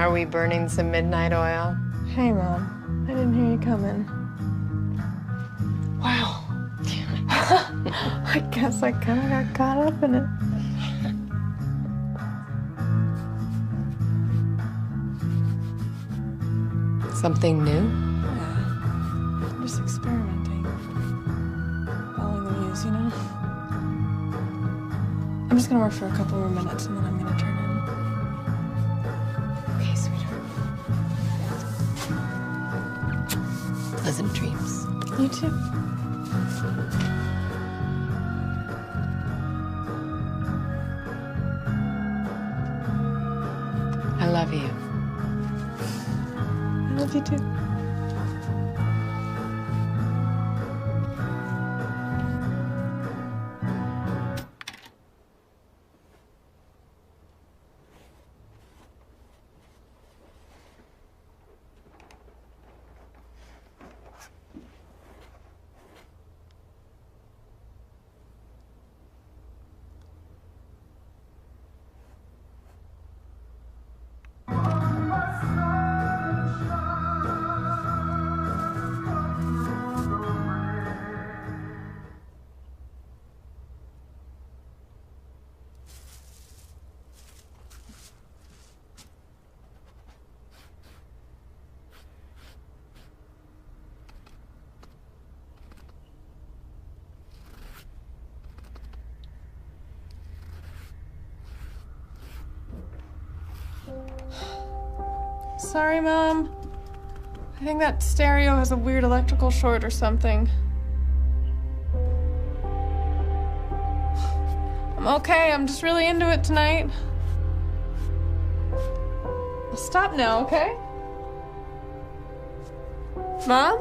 Are we burning some midnight oil? Hey, Mom. I didn't hear you coming. Wow. I guess I kind of got caught up in it. Something new? Yeah. I'm just experimenting. Following the muse, you know? I'm just gonna work for a couple more minutes and then I'm gonna turn in. Okay, sweetheart. Pleasant dreams. You too. I love you. I love you too. Sorry, Mom. I think that stereo has a weird electrical short or something. I'm okay. I'm just really into it tonight. I'll stop now, okay? Mom?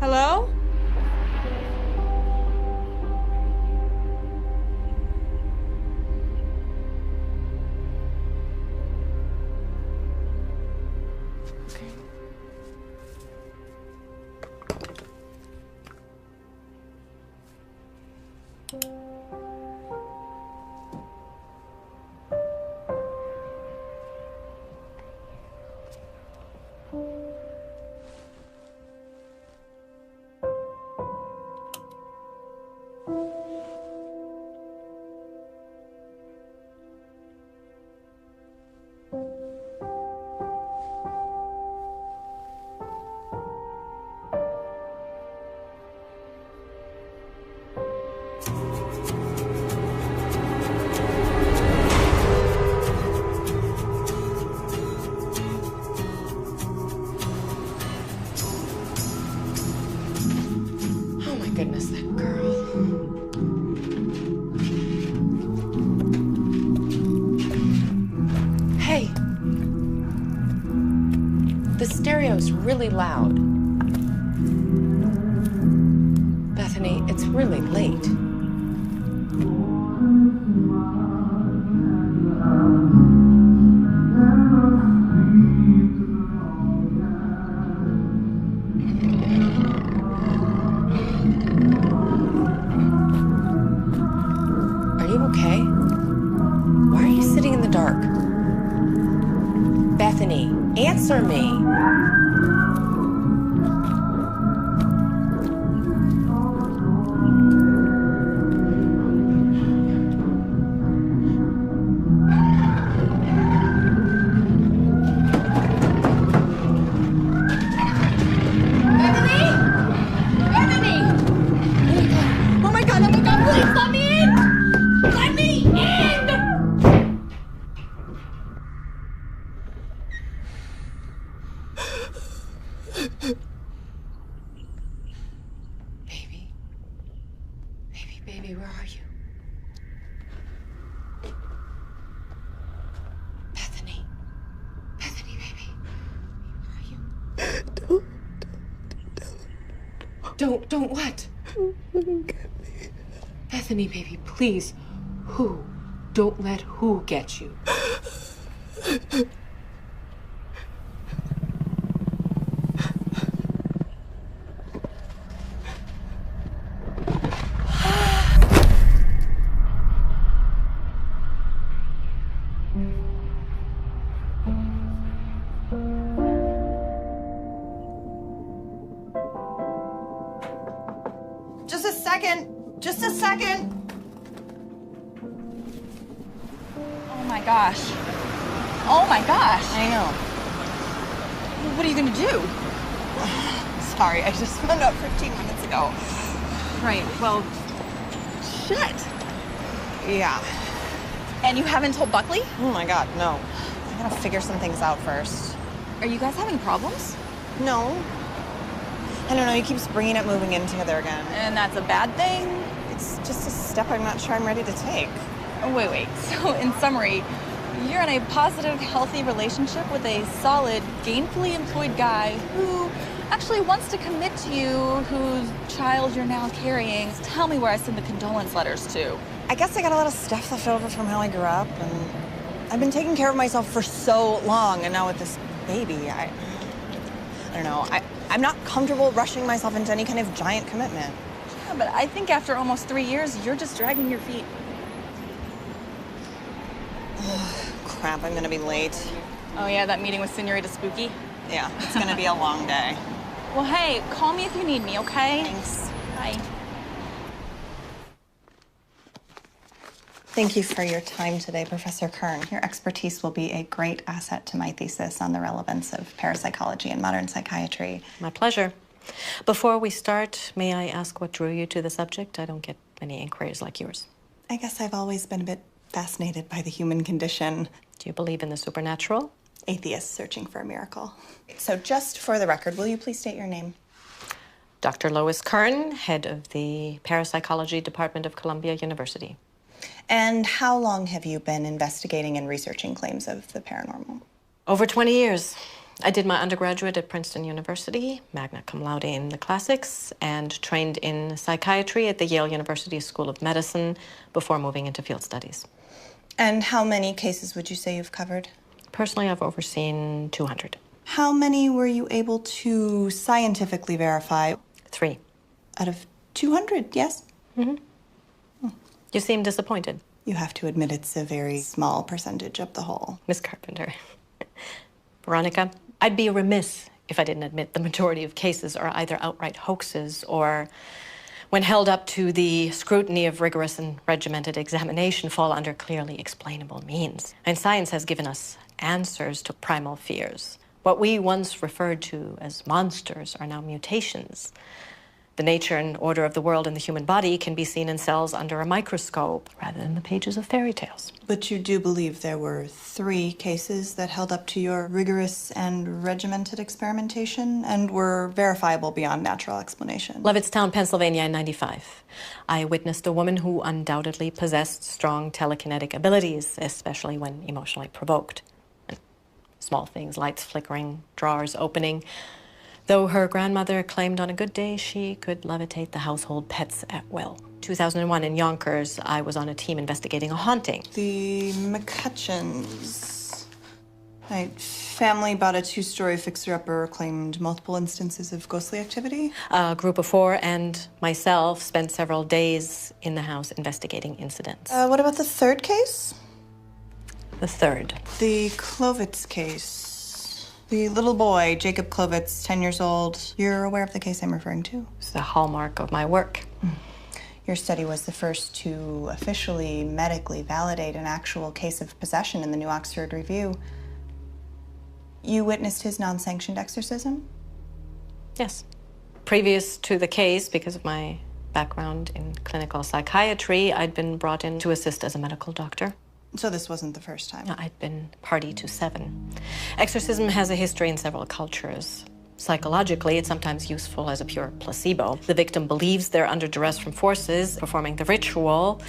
Hello? Goodness, that girl. Hey. The stereo's really loud. Bethany, it's really late. Okay? Why are you sitting in the dark? Bethany, answer me. Baby, where are you? Bethany, baby, where are you? Don't what? Don't get me. Bethany, baby, please. Who? Don't let who get you. second. Just a second. Oh my gosh. Oh my gosh. I know. What are you gonna do? Sorry, I just found out 15 minutes ago. Right, well, shit. Yeah. And you haven't told Buckley? Oh my God, no. I gotta figure some things out first. Are you guys having problems? No. I don't know, he keeps bringing up moving in together again. And that's a bad thing? It's just a step I'm not sure I'm ready to take. Oh, wait. So, in summary, you're in a positive, healthy relationship with a solid, gainfully employed guy who actually wants to commit to you, whose child you're now carrying. Tell me where I send the condolence letters to. I guess I got a lot of stuff left over from how I grew up, and I've been taking care of myself for so long, and now with this baby, I don't know. I'm not comfortable rushing myself into any kind of giant commitment. Yeah, but I think after almost 3 years, you're just dragging your feet. Crap, I'm gonna be late. Oh yeah, that meeting with Senorita Spooky? Yeah, it's gonna be a long day. Well, hey, call me if you need me, okay? Thanks. Bye. Thank you for your time today, Professor Kern. Your expertise will be a great asset to my thesis on the relevance of parapsychology and modern psychiatry. My pleasure. Before we start, may I ask what drew you to the subject? I don't get many inquiries like yours. I guess I've always been a bit fascinated by the human condition. Do you believe in the supernatural? Atheists searching for a miracle. So just for the record, will you please state your name? Dr. Lois Kern, head of the Parapsychology Department of Columbia University. And how long have you been investigating and researching claims of the paranormal? Over 20 years. I did my undergraduate at Princeton University, magna cum laude in the classics, and trained in psychiatry at the Yale University School of Medicine before moving into field studies. And how many cases would you say you've covered? Personally, I've overseen 200. How many were you able to scientifically verify? 3. Out of 200, yes? Mm-hmm. You seem disappointed. You have to admit it's a very small percentage of the whole. Miss Carpenter. Veronica, I'd be remiss if I didn't admit the majority of cases are either outright hoaxes or, when held up to the scrutiny of rigorous and regimented examination, fall under clearly explainable means. And science has given us answers to primal fears. What we once referred to as monsters are now mutations. The nature and order of the world and the human body can be seen in cells under a microscope rather than the pages of fairy tales. But you do believe there were 3 cases that held up to your rigorous and regimented experimentation and were verifiable beyond natural explanation? Levittstown, Pennsylvania in '95. I witnessed a woman who undoubtedly possessed strong telekinetic abilities, especially when emotionally provoked. And small things, lights flickering, drawers opening. Though her grandmother claimed on a good day she could levitate the household pets at will. 2001 in Yonkers, I was on a team investigating a haunting. The McCutcheons. My family bought a 2-story fixer-upper, claimed multiple instances of ghostly activity. A group of 4 and myself spent several days in the house investigating incidents. What about the 3rd case? The 3rd. The Clovitz case. The little boy, Jacob Clovitz, 10 years old. You're aware of the case I'm referring to? It's the hallmark of my work. Your study was the first to officially medically validate an actual case of possession in the New Oxford Review. You witnessed his non-sanctioned exorcism? Yes. Previous to the case, because of my background in clinical psychiatry, I'd been brought in to assist as a medical doctor. So this wasn't the first time? I'd been party to 7. Exorcism has a history in several cultures. Psychologically, it's sometimes useful as a pure placebo. The victim believes they're under duress from forces. Performing the ritual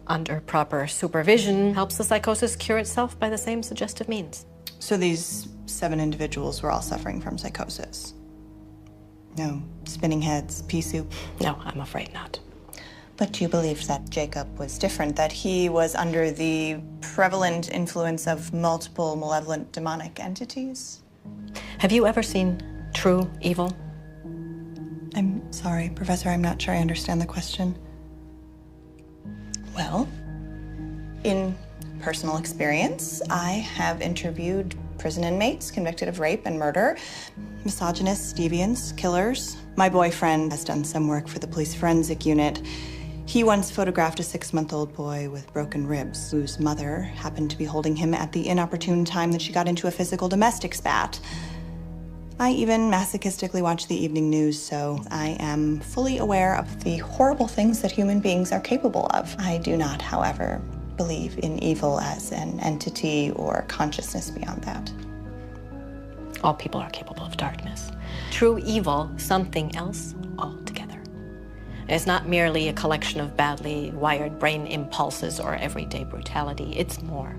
under proper supervision helps the psychosis cure itself by the same suggestive means. So these 7 individuals were all suffering from psychosis? No spinning heads, pea soup? No, I'm afraid not. But you believed that Jacob was different, that he was under the prevalent influence of multiple malevolent demonic entities? Have you ever seen true evil? I'm sorry, Professor, I'm not sure I understand the question. Well, in personal experience, I have interviewed prison inmates convicted of rape and murder, misogynists, deviants, killers. My boyfriend has done some work for the police forensic unit. He once photographed a 6-month-old boy with broken ribs, whose mother happened to be holding him at the inopportune time that she got into a physical domestic spat. I even masochistically watch the evening news, so I am fully aware of the horrible things that human beings are capable of. I do not, however, believe in evil as an entity or consciousness beyond that. All people are capable of darkness. True evil, something else altogether. It's not merely a collection of badly wired brain impulses or everyday brutality. It's more.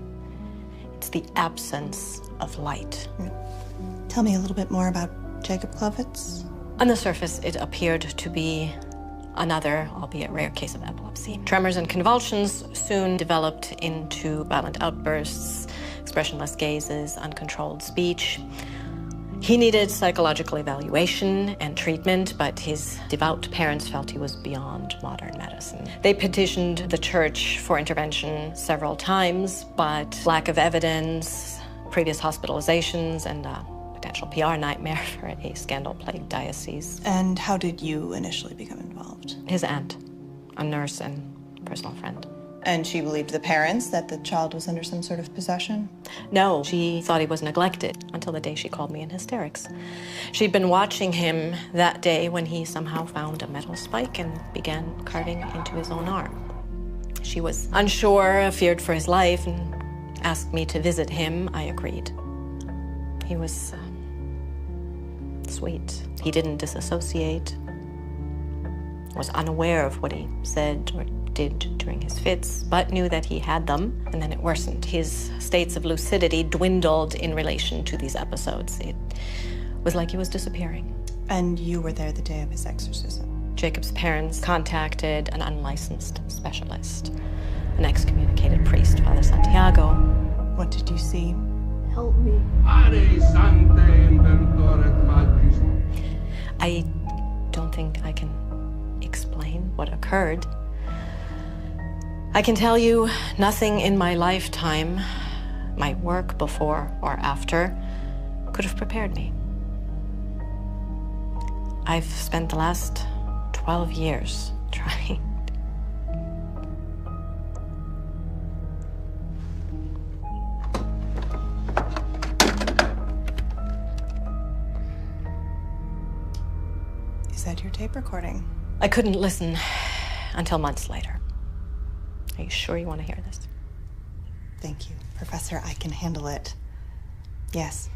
It's the absence of light. Tell me a little bit more about Jacob Klovitz. On the surface, it appeared to be another, albeit rare, case of epilepsy. Tremors and convulsions soon developed into violent outbursts, expressionless gazes, uncontrolled speech. He needed psychological evaluation and treatment, but his devout parents felt he was beyond modern medicine. They petitioned the church for intervention several times, but lack of evidence, previous hospitalizations, and a potential PR nightmare for a scandal-plagued diocese. And how did you initially become involved? His aunt, a nurse and personal friend. And she believed the parents that the child was under some sort of possession? No, she thought he was neglected until the day she called me in hysterics. She'd been watching him that day when he somehow found a metal spike and began carving into his own arm. She was unsure, feared for his life, and asked me to visit him. I agreed. He was sweet. He didn't disassociate, was unaware of what he said or did during his fits, but knew that he had them, and then it worsened. His states of lucidity dwindled in relation to these episodes. It was like he was disappearing. And you were there the day of his exorcism? Jacob's parents contacted an unlicensed specialist, an excommunicated priest, Father Santiago. What did you see? Help me. I don't think I can explain what occurred. I can tell you nothing in my lifetime, my work before or after, could have prepared me. I've spent the last 12 years trying. Is that your tape recording? I couldn't listen until months later. Are you sure you want to hear this? Thank you, Professor. I can handle it. Yes.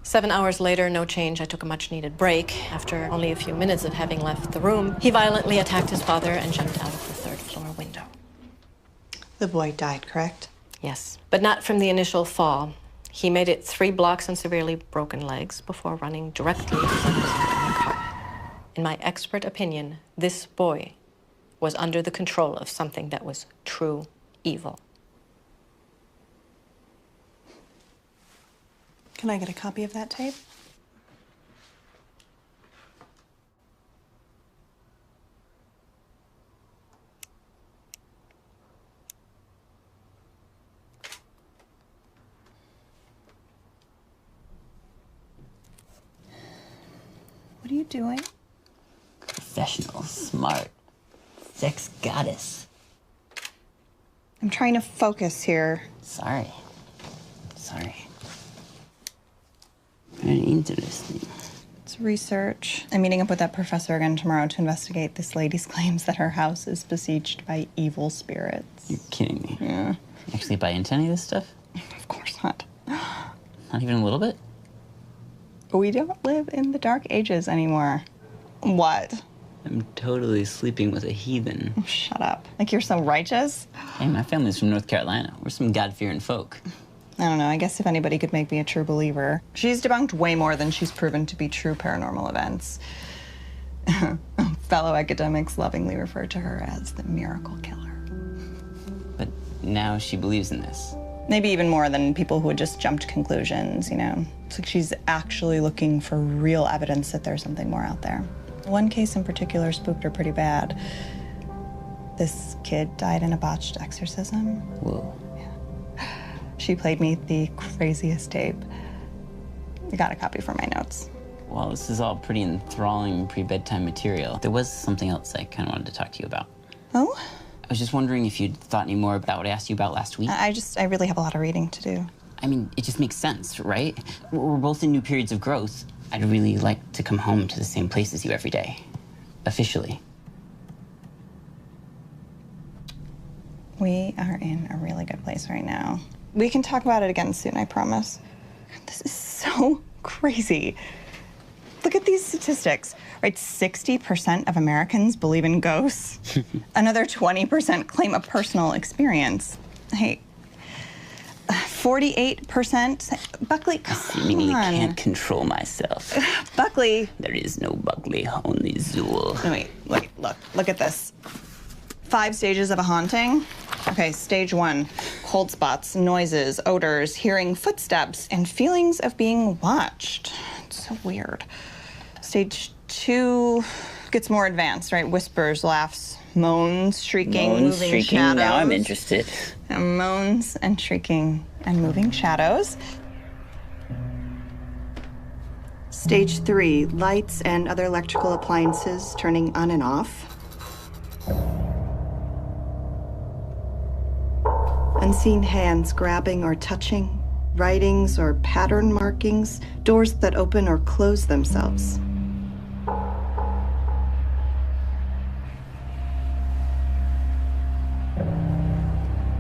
Seven hours later, no change. I took a much-needed break. After only a few minutes of having left the room, he violently attacked his father and jumped out of the third-floor window. The boy died, correct? Yes, but not from the initial fall. He made it 3 blocks on severely broken legs before running directly into the oncoming car. In my expert opinion, this boy was under the control of something that was true evil. Can I get a copy of that tape? What are you doing? Professional, smart, sex goddess. I'm trying to focus here. Sorry. Very interesting. It's research. I'm meeting up with that professor again tomorrow to investigate this lady's claims that her house is besieged by evil spirits. You're kidding me. Yeah. You actually buy into any of this stuff? Of course not. Not even a little bit? We don't live in the Dark Ages anymore. What? I'm totally sleeping with a heathen. Oh, shut up. Like you're so righteous? Hey, my family's from North Carolina. We're some God-fearing folk. I don't know. I guess if anybody could make me a true believer. She's debunked way more than she's proven to be true paranormal events. fellow academics lovingly refer to her as the miracle killer. But now she believes in this. Maybe even more than people who had just jumped to conclusions, you know? It's like she's actually looking for real evidence that there's something more out there. One case in particular spooked her pretty bad. This kid died in a botched exorcism. Whoa. Yeah. She played me the craziest tape. I got a copy for my notes. Well, this is all pretty enthralling pre-bedtime material. There was something else I kind of wanted to talk to you about. Oh? I was just wondering if you'd thought any more about what I asked you about last week. I really have a lot of reading to do. I mean, it just makes sense, right? We're both in new periods of growth. I'd really like to come home to the same place as you every day. Officially. We are in a really good place right now. We can talk about it again soon, I promise. This is so crazy. Look at these statistics, right? 60% of Americans believe in ghosts. Another 20% claim a personal experience. Hey, 48%. Buckley, come Seemingly on. can't control myself. Buckley. There is no Buckley, only Zool. No, wait, look at this. 5 stages of a haunting. Okay, stage 1, cold spots, noises, odors, hearing footsteps, and feelings of being watched. It's so weird. Stage 2 gets more advanced, right? Whispers, laughs, moans, shrieking, moving shrieking. shadows. Now I'm interested. And moans and shrieking and moving shadows. Stage 3, lights and other electrical appliances turning on and off. Unseen hands grabbing or touching, writings or pattern markings, doors that open or close themselves.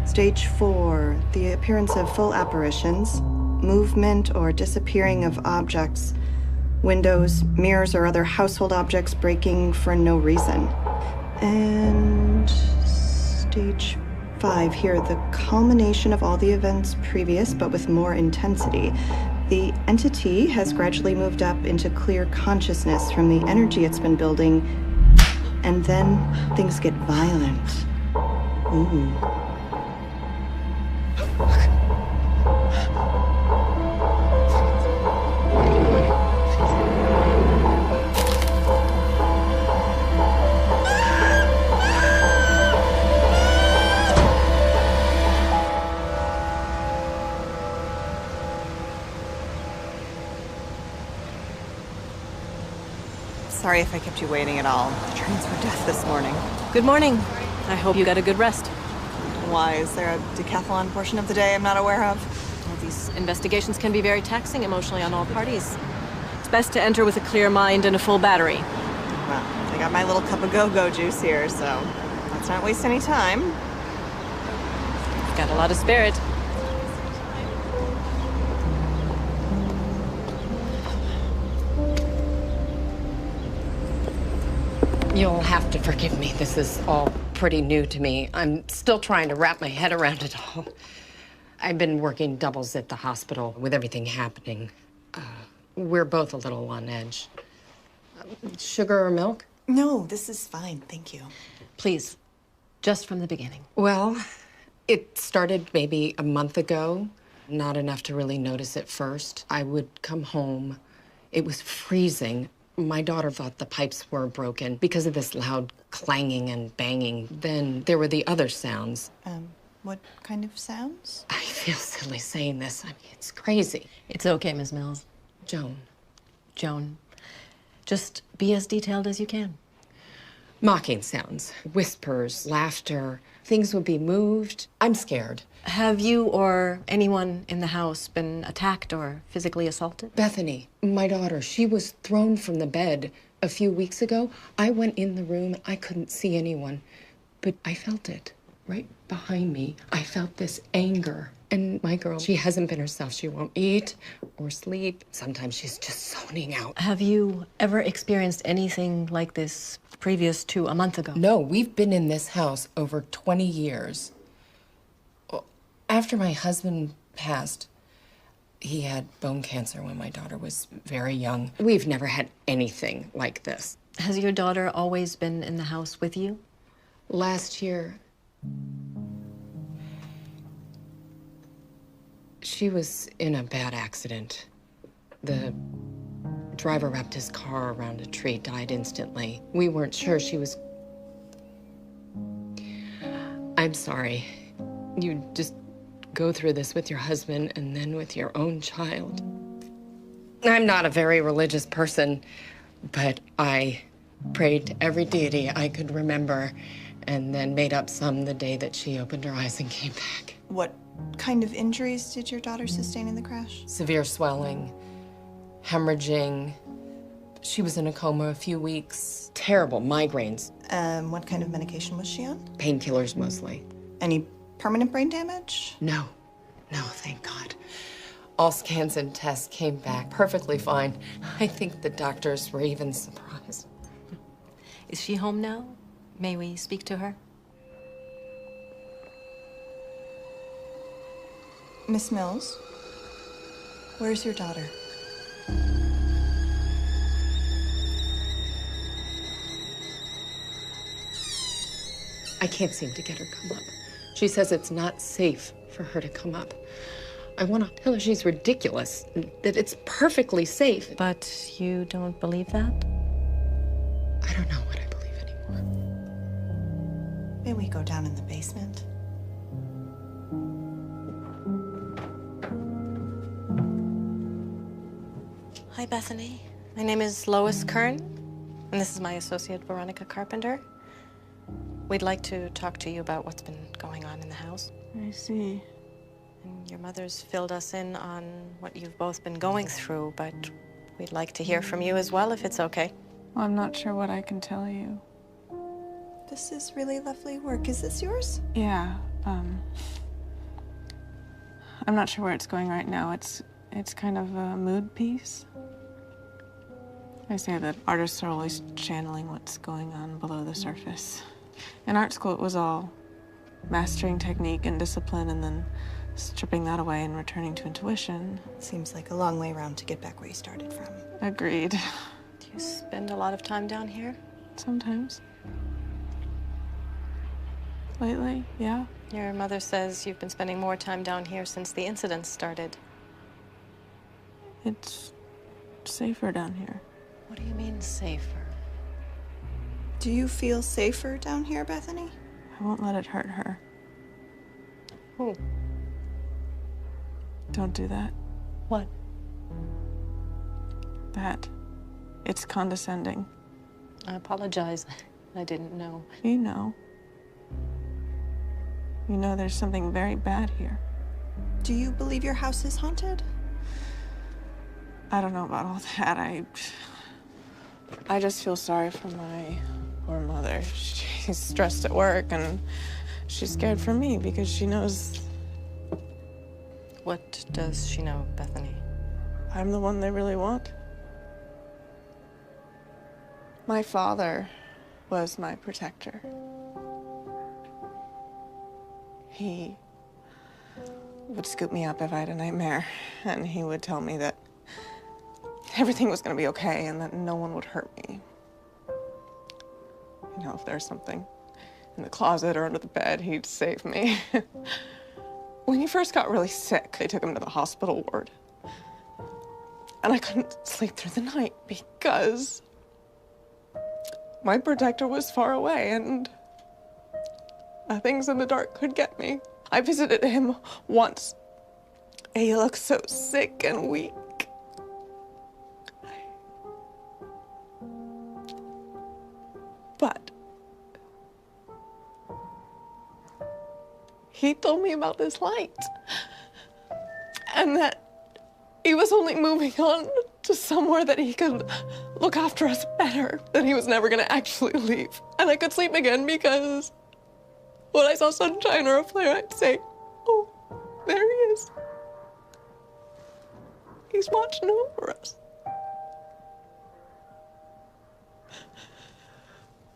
Stage 4, the appearance of full apparitions, movement or disappearing of objects, windows, mirrors, or other household objects breaking for no reason. And stage 5 here, the culmination of all the events previous, but with more intensity. The entity has gradually moved up into clear consciousness from the energy it's been building, and then things get violent. Ooh. Sorry if I kept you waiting at all. The trains were death this morning. Good morning. I hope you got a good rest. Why? Is there a decathlon portion of the day I'm not aware of? Well, these investigations can be very taxing emotionally on all parties. It's best to enter with a clear mind and a full battery. Well, I got my little cup of go-go juice here, so let's not waste any time. You've got a lot of spirit. You'll have to forgive me. This is all pretty new to me. I'm still trying to wrap my head around it all. I've been working doubles at the hospital with everything happening. We're both a little on edge. Sugar or milk? No, this is fine, thank you. Please, just from the beginning. Well, it started maybe a month ago. Not enough to really notice at first. I would come home. It was freezing. My daughter thought the pipes were broken because of this loud clanging and banging. Then there were the other sounds. What kind of sounds? I feel silly saying this. I mean, it's crazy. It's okay, Ms. Mills. Joan, just be as detailed as you can. mocking sounds, whispers, laughter. Things would be moved. I'm scared. Have you or anyone in the house been attacked or physically assaulted? Bethany, my daughter, she was thrown from the bed a few weeks ago. I went in the room. I couldn't see anyone, but I felt it right behind me. I felt this anger. And my girl, she hasn't been herself. She won't eat or sleep. Sometimes she's just zoning out. Have you ever experienced anything like this previous to a month ago? No, we've been in this house over 20 years. After my husband passed, he had bone cancer when my daughter was very young. We've never had anything like this. Has your daughter always been in the house with you? Last year, she was in a bad accident. The driver wrapped his car around a tree, died instantly. We weren't sure she was... I'm sorry. You just go through this with your husband and then with your own child. I'm not a very religious person, but I prayed to every deity I could remember and then made up some the day that she opened her eyes and came back. What kind of injuries did your daughter sustain in the crash? Severe swelling, hemorrhaging. She was in a coma a few weeks. Terrible migraines. What kind of medication was she on? Painkillers mostly. Any permanent brain damage? No, thank God. All scans and tests came back perfectly fine. I think the doctors were even surprised. Is she home now? May we speak to her? Miss Mills, where's your daughter? I can't seem to get her to come up. She says it's not safe for her to come up. I want to tell her she's ridiculous, that it's perfectly safe. But you don't believe that? I don't know what I believe anymore. May we go down in the basement? Hi, Bethany. My name is Lois Kern, and this is my associate, Veronica Carpenter. We'd like to talk to you about what's been going on in the house. I see. And your mother's filled us in on what you've both been going through, but we'd like to hear from you as well, if it's okay. Well, I'm not sure what I can tell you. This is really lovely work. Is this yours? Yeah, I'm not sure where it's going right now. It's kind of a mood piece. I say that artists are always channeling what's going on below the surface. In art school, it was all mastering technique and discipline and then stripping that away and returning to intuition. Seems like a long way around to get back where you started from. Agreed. Do you spend a lot of time down here? Sometimes. Lately, yeah. Your mother says you've been spending more time down here since the incident started. It's safer down here. What do you mean, safer? Do you feel safer down here, Bethany? I won't let it hurt her. Who? Don't do that. What? That. It's condescending. I apologize. I didn't know. You know. You know there's something very bad here. Do you believe your house is haunted? I don't know about all that. I just feel sorry for my poor mother. She's stressed at work and she's scared for me because she knows... What does she know, Bethany? I'm the one they really want. My father was my protector. He would scoop me up if I had a nightmare, and he would tell me that everything was gonna be okay and that no one would hurt me. You know, if there's something in the closet or under the bed, he'd save me. When he first got really sick, they took him to the hospital ward. And I couldn't sleep through the night because my protector was far away and things in the dark could get me. I visited him once. He looked so sick and weak. But he told me about this light and that he was only moving on to somewhere that he could look after us better, that he was never gonna actually leave. And I could sleep again because when I saw sunshine or a flare, I'd say, oh, there he is. He's watching over us.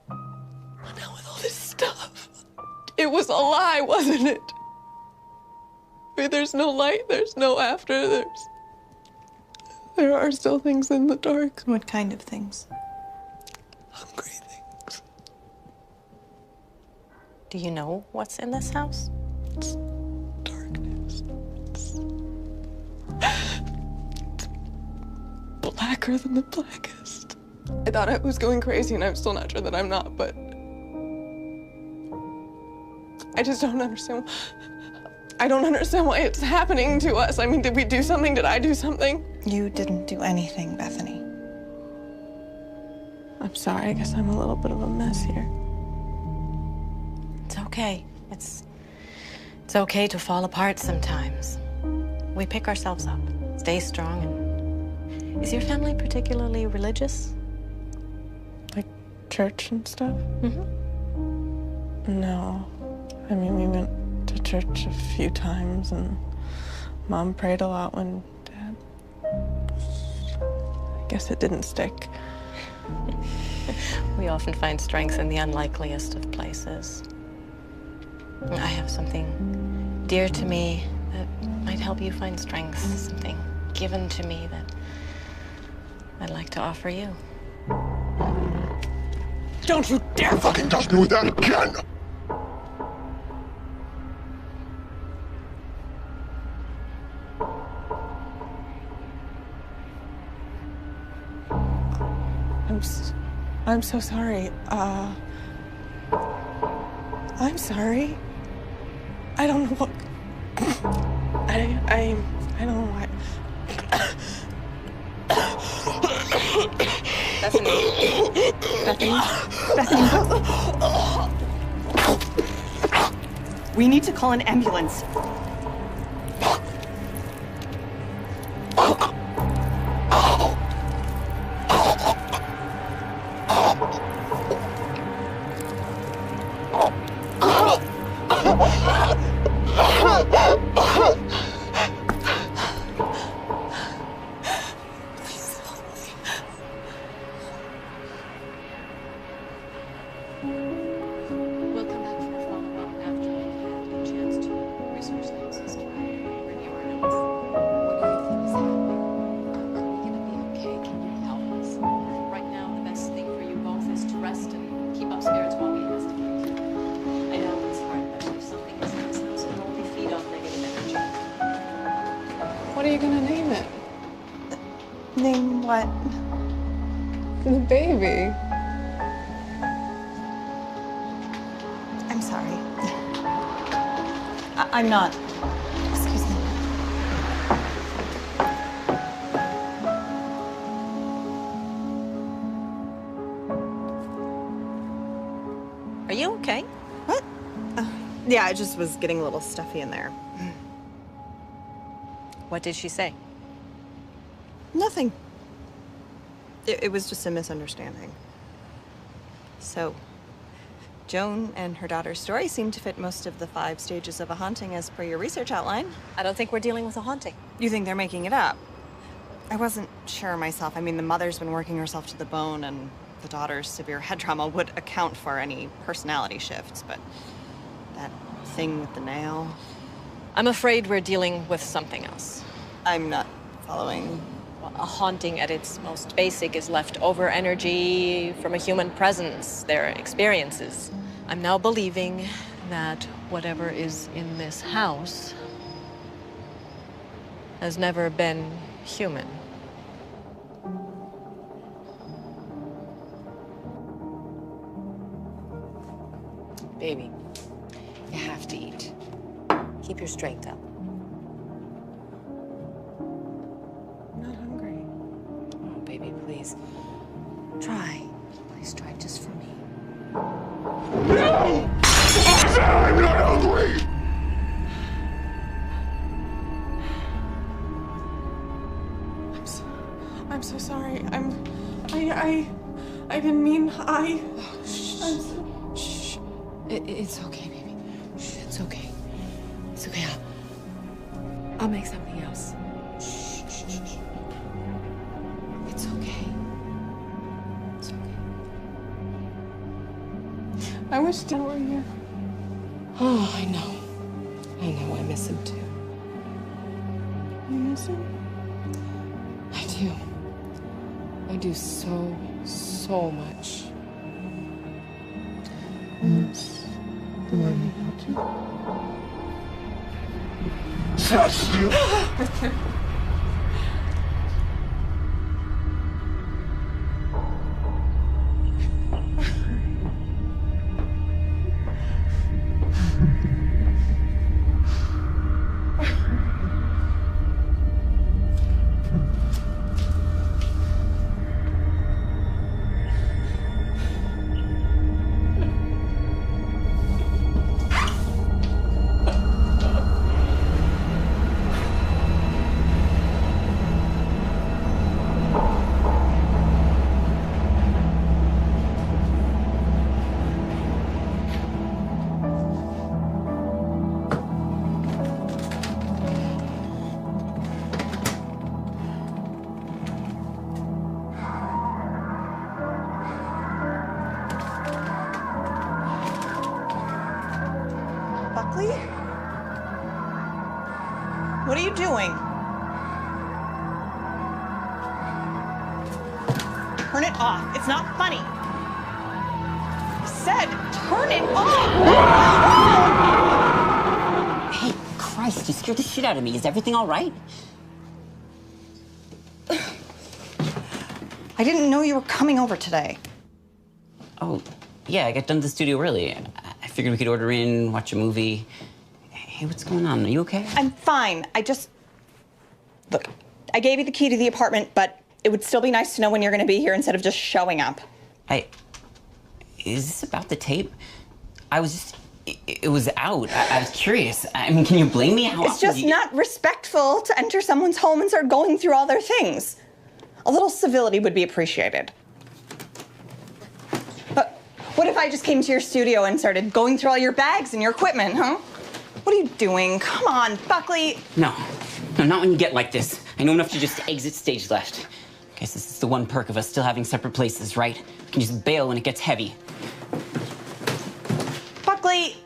But now with all this stuff, it was a lie, wasn't it? I mean, there's no light, there's no after, there are still things in the dark. What kind of things? hungry things. Do you know what's in this house? It's darkness. It's blacker than the blackest. I thought I was going crazy, and I'm still not sure that I'm not, but I just don't understand. I don't understand why it's happening to us. I mean, did we do something? Did I do something? You didn't do anything, Bethany. I'm sorry. I guess I'm a little bit of a mess here. It's okay. It's okay to fall apart sometimes. We pick ourselves up, stay strong, and is your family particularly religious? Like church and stuff? Mm-hmm. No. I mean, we went to church a few times, and Mom prayed a lot when Dad... I guess it didn't stick. We often find strength in the unlikeliest of places. I have something dear to me that might help you find strength, something given to me that I'd like to offer you. Don't you dare fucking touch me with that again! I'm so sorry. I'm sorry. I don't know what... I don't know why. Bethany. We need to call an ambulance. We'll come back for a follow-up after we've had a chance to research things as to review our notes. What do you think is happening? Are we gonna be okay? Can you help us? Right now, the best thing for you both is to rest and keep up spirits while we investigate. I know it's hard, but if something is in this house, it will only feed off negative energy. What are you gonna name it? Name what? The baby. I'm sorry. I'm not. Excuse me. Are you okay? What? Yeah, I just was getting a little stuffy in there. What did she say? Nothing. It was just a misunderstanding. So, Joan and her daughter's story seem to fit most of the 5 stages of a haunting as per your research outline. I don't think we're dealing with a haunting. You think they're making it up? I wasn't sure myself. I mean, the mother's been working herself to the bone, and the daughter's severe head trauma would account for any personality shifts, but that thing with the nail... I'm afraid we're dealing with something else. I'm not following. Well, a haunting at its most basic is leftover energy from a human presence, their experiences. I'm now believing that whatever is in this house has never been human. Baby, you have to eat. Keep your strength up. I'm not hungry. Oh, baby, please. Try. Please try just for me. No! I'm not hungry! I'm so sorry. I didn't mean Shh. It's okay, baby. Shh, it's okay. It's okay. I'll make something else. Shh. It's okay. It's okay. I wish Dad were here. Oh, I know. I miss him too. You miss him? I do. I do so much. Mommy. Trust you. What are you doing? Turn it off. It's not funny. I said, turn it off! Hey, Christ, you scared the shit out of me. Is everything all right? I didn't know you were coming over today. Oh, yeah, I got done to the studio early. I figured we could order in, watch a movie. Hey, what's going on? Are you okay? I'm fine. Look, I gave you the key to the apartment, but it would still be nice to know when you're going to be here instead of just showing up. Is this about the tape? It was out. I was curious. I mean, can you blame me? It's just not respectful to enter someone's home and start going through all their things. A little civility would be appreciated. But what if I just came to your studio and started going through all your bags and your equipment, huh? What are you doing? Come on, Buckley. No, not when you get like this. I know enough to just exit stage left. Guess this is the one perk of us still having separate places, right? We can just bail when it gets heavy. Buckley.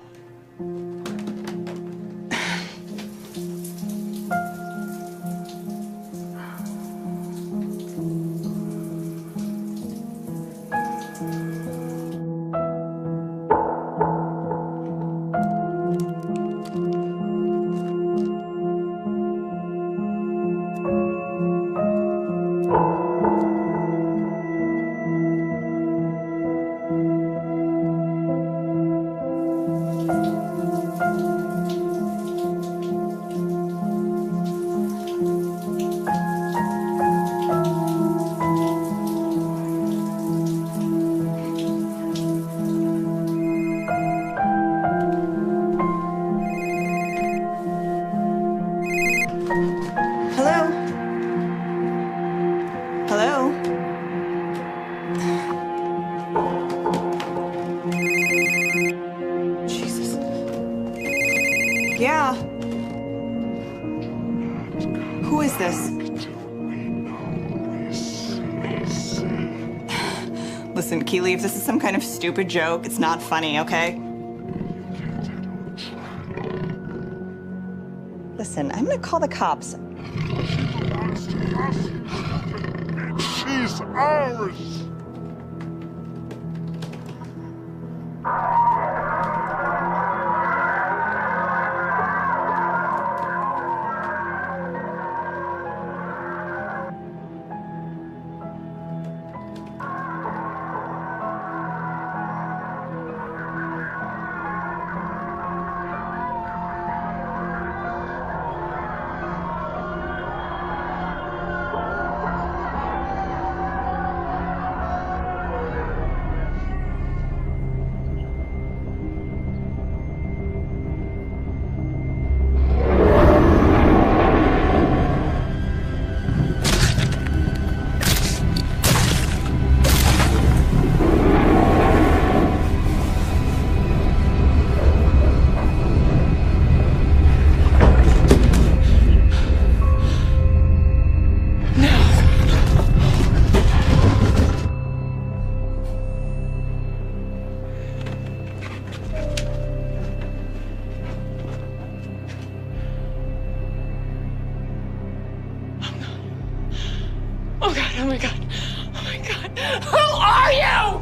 Yeah. Who is this? Listen, Keely, if this is some kind of stupid joke, it's not funny, okay? Listen, I'm gonna call the cops. She's ours! Oh my God. Oh my God. Who are you?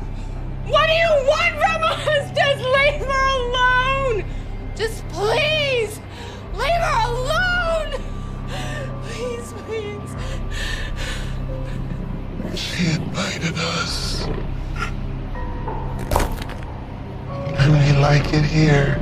What do you want from us? Just leave her alone. Please, please! Leave her alone! Please, please. She invited us. And we like it here.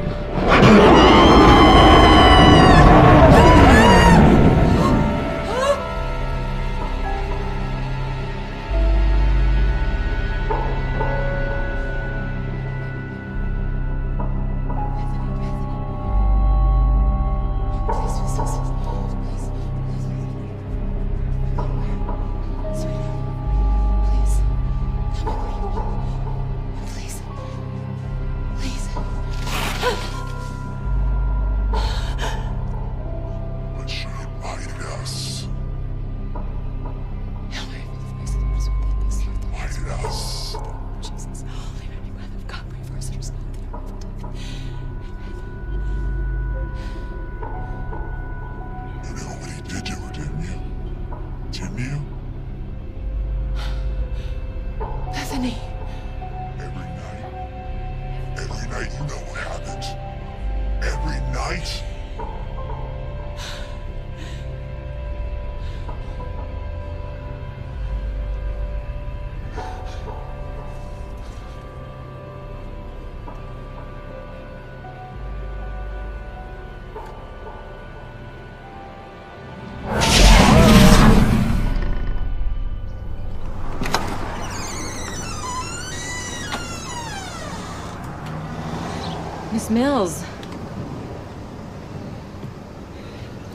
Miss Mills.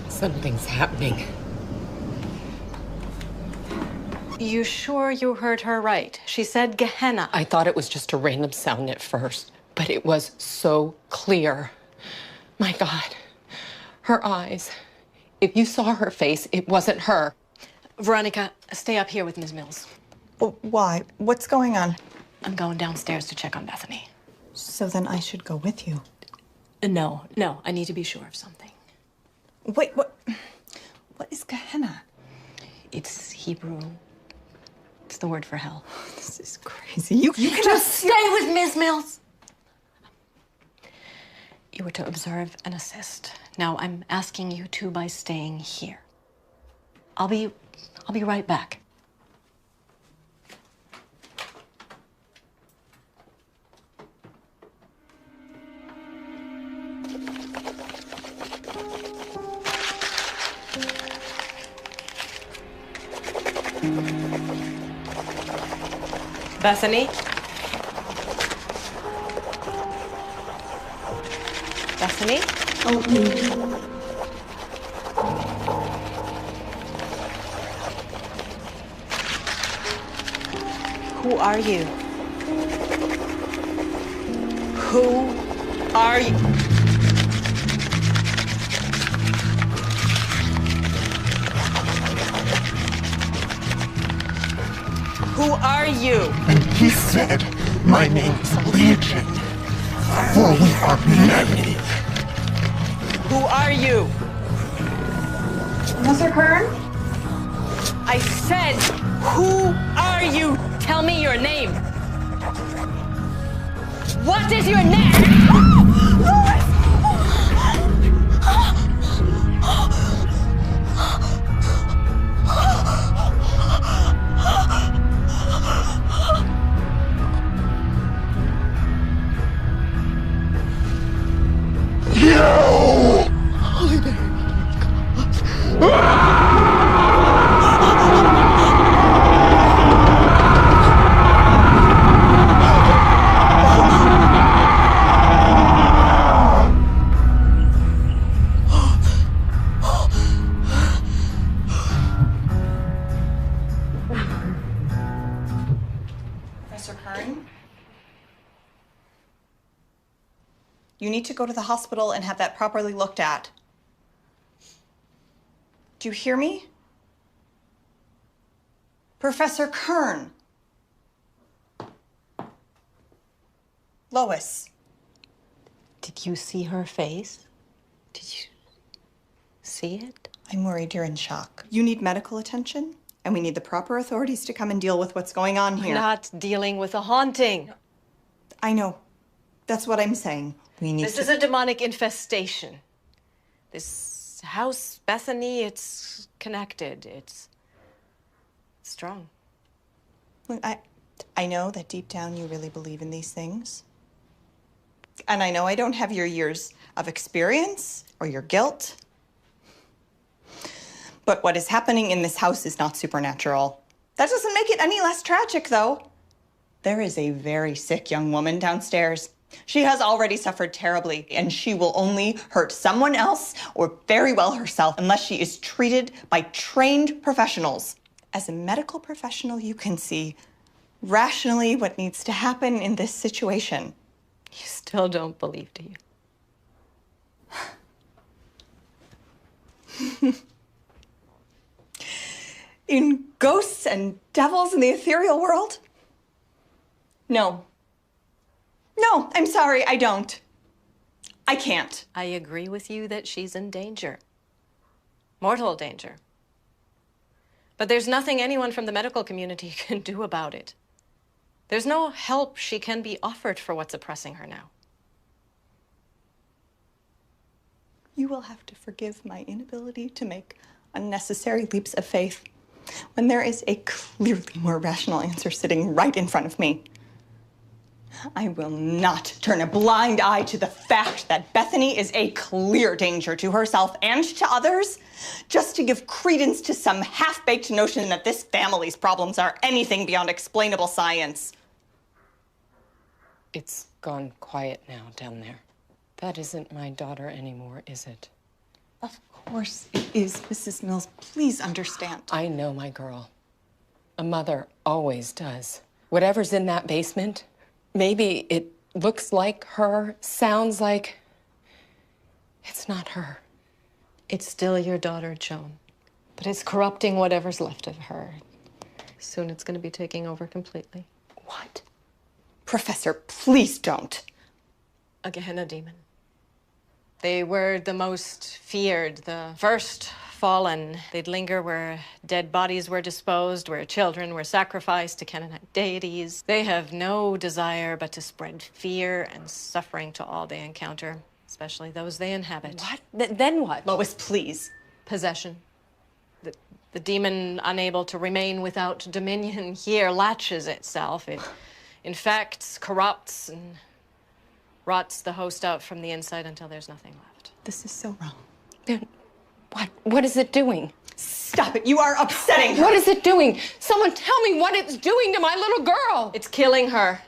Something's happening. You sure you heard her right? She said Gehenna. I thought it was just a random sound at first, but it was so clear. My God, her eyes. If you saw her face, it wasn't her. Veronica, stay up here with Ms. Mills. Why? What's going on? I'm going downstairs to check on Bethany. So then I should go with you. No, I need to be sure of something. Wait, what is Gehenna? It's Hebrew. It's the word for hell. This is crazy. You can just stay with Ms. Mills. You were to observe and assist. Now I'm asking you to by staying here. I'll be right back. Bethany? Bethany? Who are you? Who are you? Who are you? And he said, my name is Legion, for we are many. Who are you? Mr. Kern? I said, who are you? Tell me your name. What is your name? You need to go to the hospital and have that properly looked at. Do you hear me? Professor Kern. Lois. Did you see her face? Did you see it? I'm worried you're in shock. You need medical attention, and we need the proper authorities to come and deal with what's going on here. We're not dealing with a haunting. I know. That's what I'm saying. We need This is a demonic infestation. This house, Bethany, it's connected. It's strong. Look, I know that deep down you really believe in these things. And I know I don't have your years of experience or your guilt. But what is happening in this house is not supernatural. That doesn't make it any less tragic, though. There is a very sick young woman downstairs. She has already suffered terribly, and she will only hurt someone else or very well herself unless she is treated by trained professionals. As a medical professional, you can see rationally what needs to happen in this situation. You still don't believe, do you? In ghosts and devils in the ethereal world? No. No, I'm sorry, I don't. I can't. I agree with you that she's in danger. Mortal danger. But there's nothing anyone from the medical community can do about it. There's no help she can be offered for what's oppressing her now. You will have to forgive my inability to make unnecessary leaps of faith when there is a clearly more rational answer sitting right in front of me. I will not turn a blind eye to the fact that Bethany is a clear danger to herself and to others, just to give credence to some half-baked notion that this family's problems are anything beyond explainable science. It's gone quiet now down there. That isn't my daughter anymore, is it? Of course it is, Mrs. Mills. Please understand. I know my girl. A mother always does. Whatever's in that basement, maybe it looks like her, sounds like... It's not her. It's still your daughter, Joan. But it's corrupting whatever's left of her. Soon it's going to be taking over completely. What? Professor, please don't. A Gehenna demon. They were the most feared, the first fallen. They'd linger where dead bodies were disposed, where children were sacrificed to Canaanite deities. They have no desire but to spread fear and suffering to all they encounter, especially those they inhabit. What? Then what? Lois, please. Possession. The demon, unable to remain without dominion here, latches itself. It infects, corrupts, and rots the host out from the inside until there's nothing left. This is so wrong. Then what? What is it doing? Stop it. You are upsetting her. What is it doing? Someone tell me what it's doing to my little girl. It's killing her.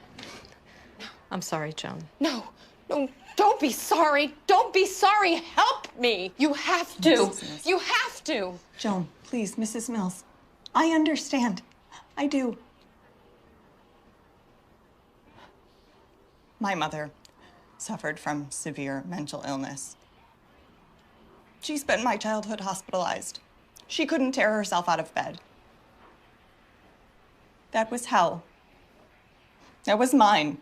I'm sorry, Joan. No, don't be sorry. Don't be sorry. Help me. You have to. You have to. Joan, please, Mrs. Mills. I understand. I do. My mother suffered from severe mental illness. She spent my childhood hospitalized. She couldn't tear herself out of bed. That was hell. That was mine.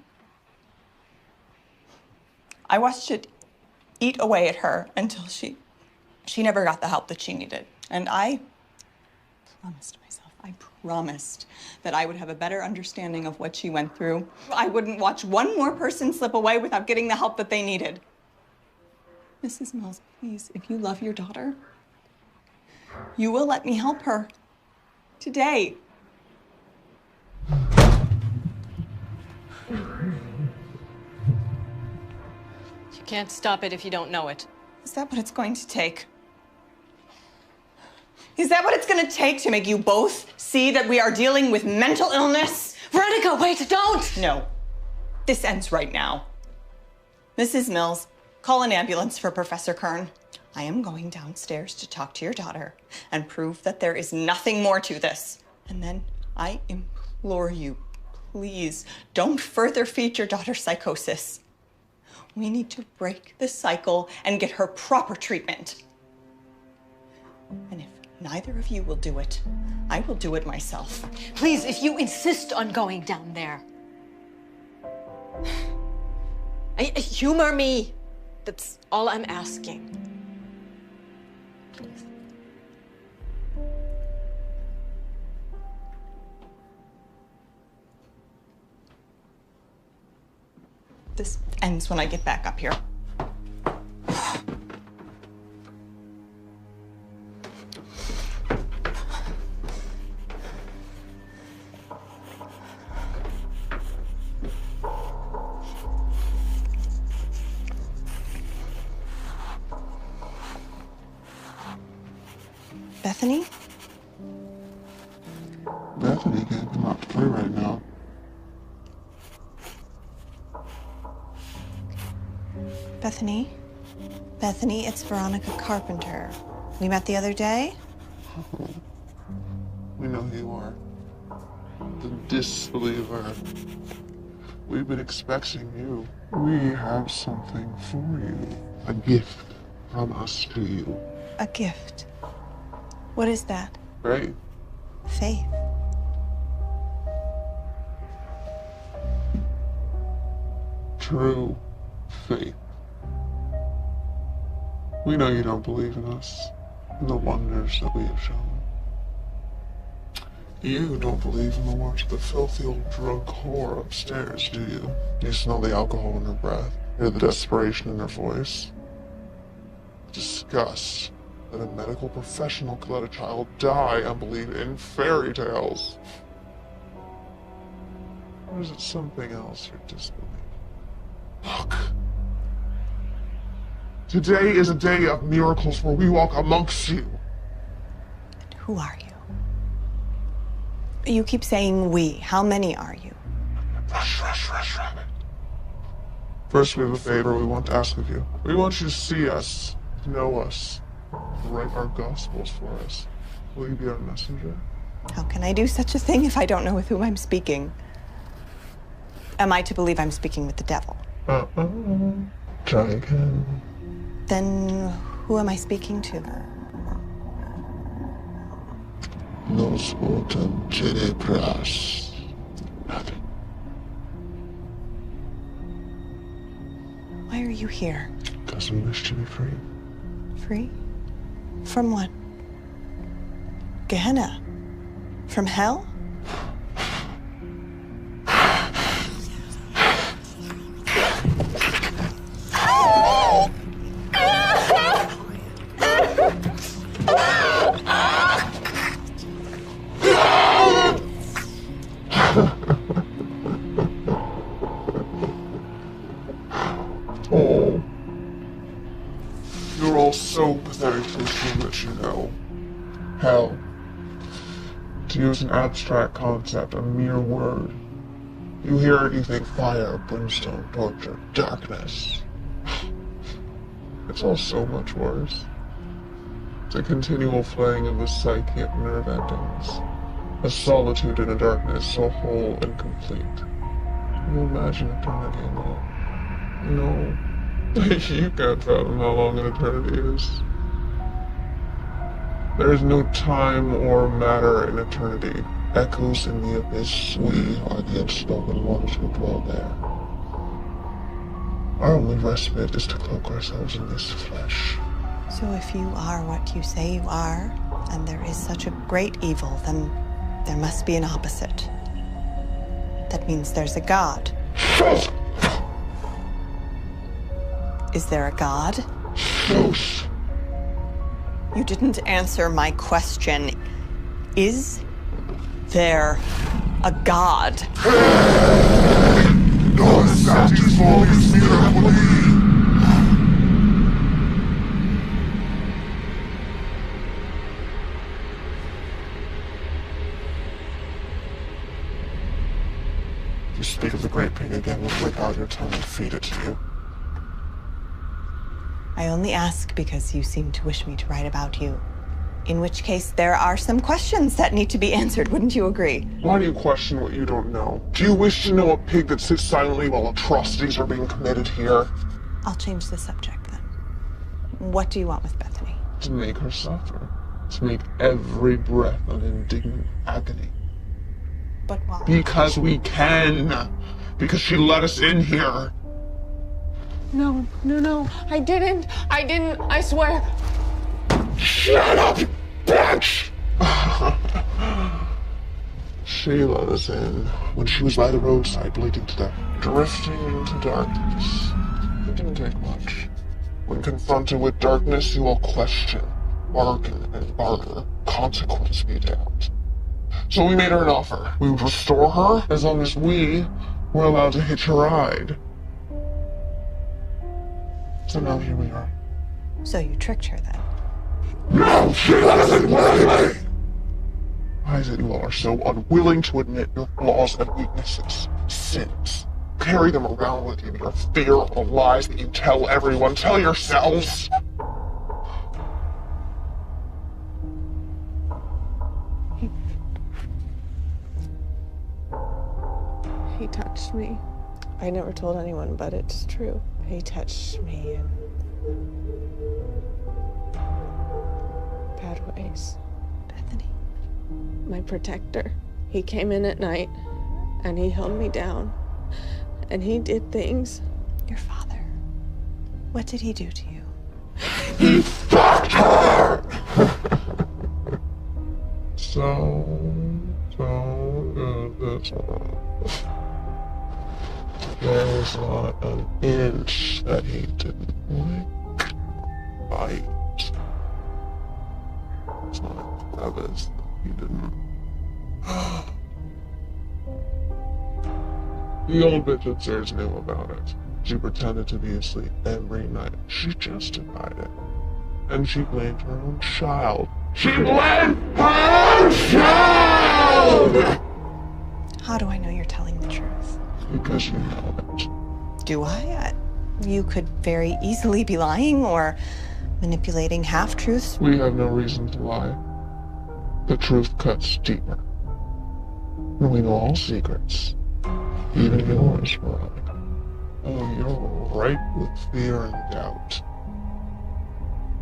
I watched it eat away at her until she never got the help that she needed. And I promised that I would have a better understanding of what she went through. I wouldn't watch one more person slip away without getting the help that they needed. Mrs. Mills, please, if you love your daughter, you will let me help her. Today. You can't stop it if you don't know it. Is that what it's going to take? Is that what it's going to take to make you both see that we are dealing with mental illness? Veronica, wait, don't! No. This ends right now. Mrs. Mills, call an ambulance for Professor Kern. I am going downstairs to talk to your daughter and prove that there is nothing more to this. And then I implore you, please, don't further feed your daughter's psychosis. We need to break the cycle and get her proper treatment. And if neither of you will do it, I will do it myself. Please, if you insist on going down there. Humor me. That's all I'm asking. Please. This ends when I get back up here. Bethany? Bethany can't come out to play right now. Bethany? Bethany, it's Veronica Carpenter. We met the other day? Oh, we know who you are. The disbeliever. We've been expecting you. We have something for you. A gift from us to you. A gift? What is that? Right? Faith. True faith. We know you don't believe in us and the wonders that we have shown. You don't believe in the watch of the filthy old drug whore upstairs, do you? You smell the alcohol in her breath, hear the desperation in her voice. Disgust that a medical professional could let a child die and believe in fairy tales. Or is it something else you're disbelieving? Look. Today is a day of miracles where we walk amongst you. And who are you? You keep saying we. How many are you? Rush, rabbit. First, we have a favor we want to ask of you. We want you to see us, know us, write our gospels for us. Will you be our messenger? How can I do such a thing if I don't know with whom I'm speaking? Am I to believe I'm speaking with the devil? Try again. Then who am I speaking to? Nos autem tenebras. Nothing. Why are you here? Because we wish to be free. Free? From what? Gehenna? From hell? Oh. You're all so pathetic to assume that you know. Hell. To use an abstract concept, a mere word. You hear it, you think fire, brimstone, torture, darkness. It's all so much worse. It's a continual flaying of the psyche at nerve endings. A solitude in a darkness so whole and complete. Can you imagine eternity alone? No. You can't fathom how long an eternity is. There is no time or matter in eternity. Echoes in the abyss, we are the unspoken waters who dwell there. Our only respite is to cloak ourselves in this flesh. So if you are what you say you are, and there is such a great evil, then there must be an opposite. That means there's a God. Is there a God? Shush. You didn't answer my question. Is there a God? Non satis vobis miraculi. If you speak of the great pig again, we'll flick out your tongue and feed it to you. I only ask because you seem to wish me to write about you. In which case, there are some questions that need to be answered, wouldn't you agree? Why do you question what you don't know? Do you wish to know a pig that sits silently while atrocities are being committed here? I'll change the subject then. What do you want with Bethany? To make her suffer. To make every breath an indignant agony. But why? Because we can. Because she let us in here. No, I didn't, I swear. Shut up, you bitch! She let us in when she was by the roadside bleeding to death, drifting into darkness. It didn't take much. When confronted with darkness, you will question, bargain, and barter. Consequence be damned. So we made her an offer. We would restore her as long as we were allowed to hitch a ride. So now here we are. So you tricked her then? No! She doesn't believe me! Why is it you all are so unwilling to admit your flaws and weaknesses, sins? Carry them around with you, your fear of the lies that you tell everyone. Tell yourselves! He touched me. I never told anyone, but it's true. He touched me in bad ways. Bethany. My protector. He came in at night and he held me down. And he did things. Your father. What did he do to you? He fucked her! so good this one. There was not an inch that he didn't lick, bite. It's not a crevice that he didn't. The old bitch upstairs knew about it. She pretended to be asleep every night. She justified it. And she blamed her own child. She blamed her own child! How do I know you're telling the truth? Because you know it. Do I? You could very easily be lying or manipulating half-truths. We have no reason to lie. The truth cuts deeper. And we know all secrets. Even yours, Veronica. Oh, you're ripe with fear and doubt.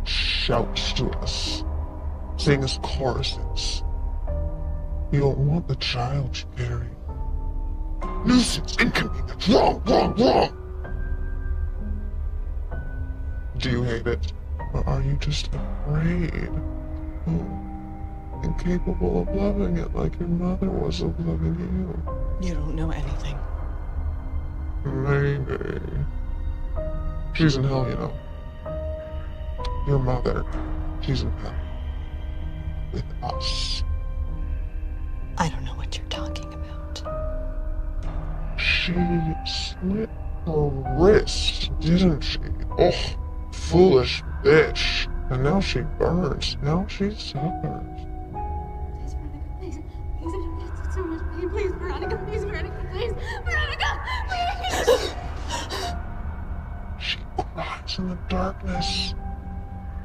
Shouts to us. Sing us choruses. You don't want the child you carry. Nuisance, inconvenience, wrong, wrong, wrong! Do you hate it? Or are you just afraid? Oh, incapable of loving it like your mother was of loving you. You don't know anything. Maybe. She's in hell, you know. Your mother, she's in hell. With us. I don't know what you're talking about. She slit her wrist, didn't she? Oh, foolish bitch. And now she burns. Now she suffers. Please, Veronica, please. Please, it's so much pain. Please, Veronica, please, Veronica, please. Veronica, please! She cries in the darkness,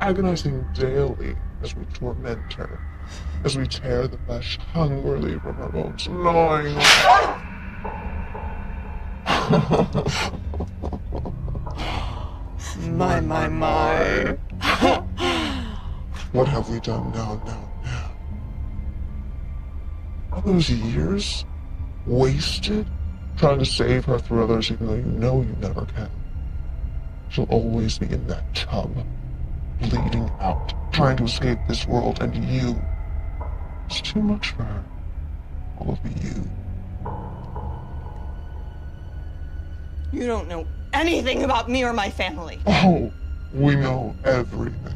agonizing daily as we torment her, as we tear the flesh hungrily from her bones, gnawing her. My. What have we done now? All those years wasted trying to save her through others even though you know you never can. She'll always be in that tub, bleeding out, trying to escape this world, and you. It's too much for her. All of you. You don't know anything about me or my family. Oh, we know everything.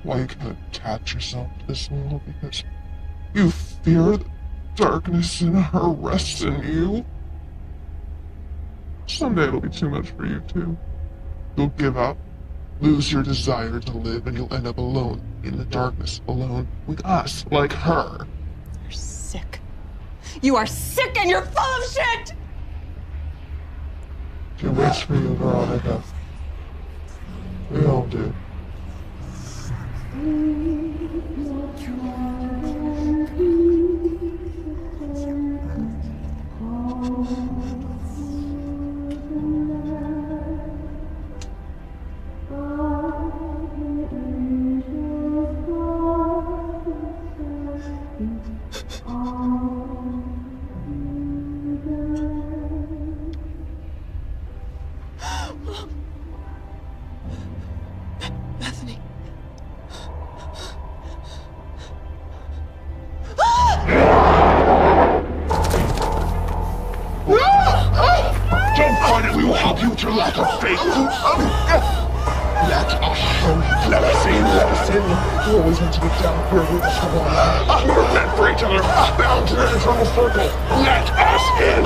Why you can't attach yourself to this world because you fear the darkness in her rests in you. Someday it'll be too much for you too. You'll give up, lose your desire to live, and you'll end up alone in the darkness, alone with us, like her. You're sick. You are sick and you're full of shit! She waits for you, Veronica. We all do. Bethany. Don't fight it, we will help you your lack of faith. Let us in. Let us in. Let us in. We always want to get down here with someone. We're meant for each other. Bound in an eternal circle. Let us in.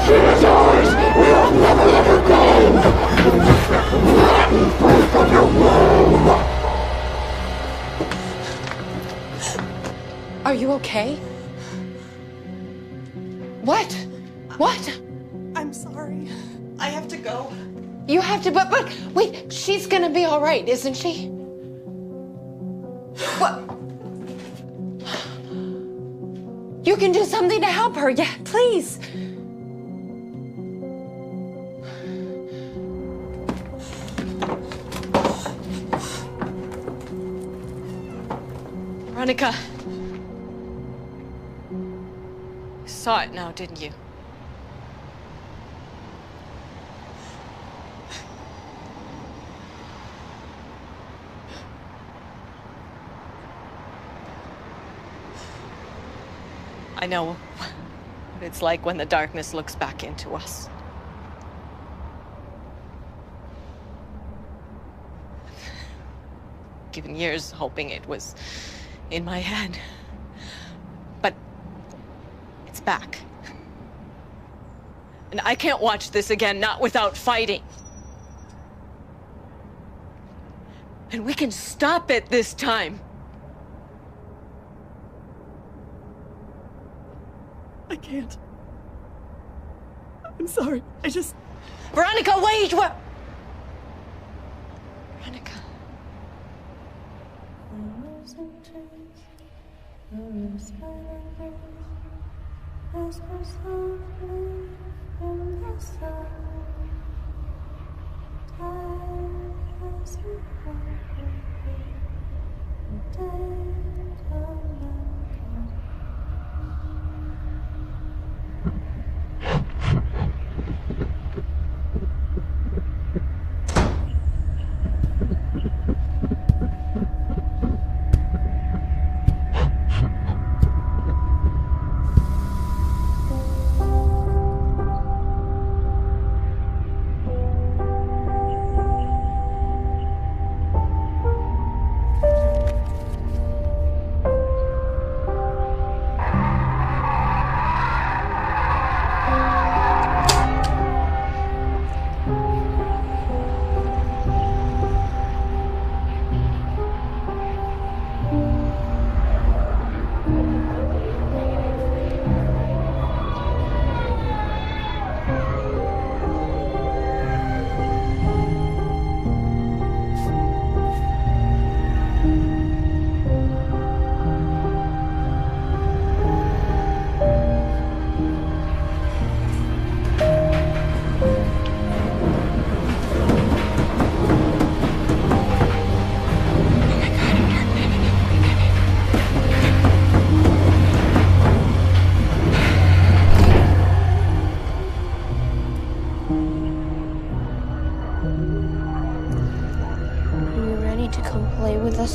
She is ours. We will never let her go. You will run free from your womb. Are you okay? What? What? I'm sorry. I have to go. You have to, but wait, she's gonna be all right, isn't she? What? You can do something to help her, yeah, please. Veronica. You saw it now, didn't you? I know what it's like when the darkness looks back into us. Given years hoping it was in my head. But it's back. And I can't watch this again, not without fighting. And we can stop it this time. I can't. I'm sorry. I just... Veronica, wait! What? Veronica.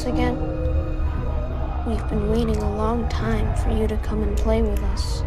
Again? We've been waiting a long time for you to come and play with us.